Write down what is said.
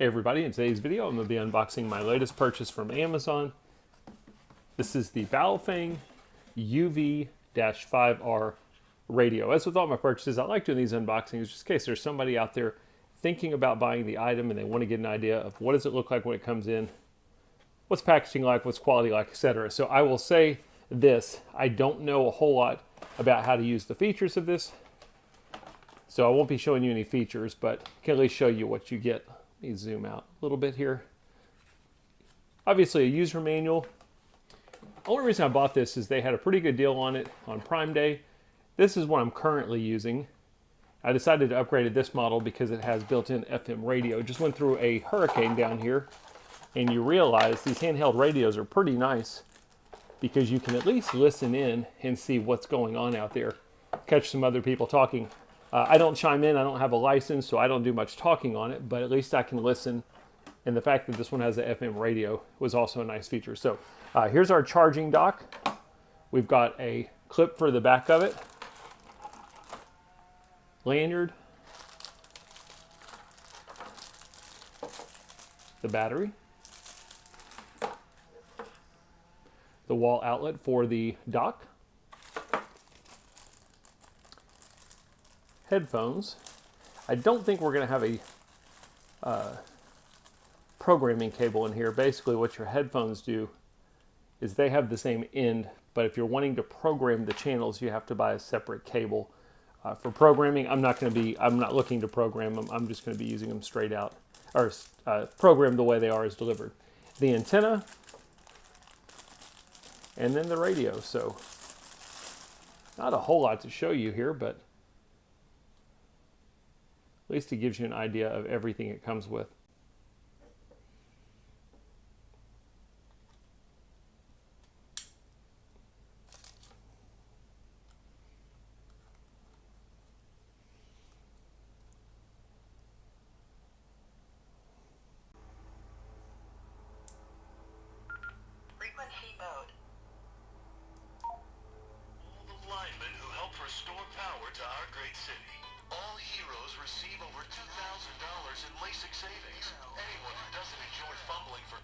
Hey everybody, in today's video I'm going to be unboxing my latest purchase from Amazon. This is the Baofeng UV-5R radio. As with all my purchases, I like doing these unboxings just in case there's somebody out there thinking about buying the item and they want to get an idea of what does it look like when it comes in, what's packaging like, what's quality like, etc. So I will say this, I don't know a whole lot about how to use the features of this, so I won't be showing you any features, but I can at least show you what you get. Let me zoom out a little bit here. Obviously a user manual. The only reason I bought this is they had a pretty good deal on it on Prime Day. This is what I'm currently using. I decided to upgrade this model because it has built-in FM radio. Just went through a hurricane down here, and you realize these handheld radios are pretty nice because you can at least listen in and see what's going on out there. Catch some other people talking. I don't chime in, I don't have a license, so I don't do much talking on it, but at least I can listen. And the fact that this one has an FM radio was also a nice feature. So here's our charging dock. We've got a clip for the back of it, lanyard, the battery, the wall outlet for the dock, headphones. I don't think we're going to have a programming cable in here. Basically what your headphones do is they have the same end, but if you're wanting to program the channels, you have to buy a separate cable. For programming, I'm not looking to program them. I'm just going to be using them straight out, or programmed the way they are as delivered. The antenna, and then the radio. So not a whole lot to show you here, but at least it gives you an idea of everything it comes with. Frequency mode. All the linemen who help restore power to our great city. All heroes receive over $2,000 in LASIK savings. Anyone who doesn't enjoy fumbling for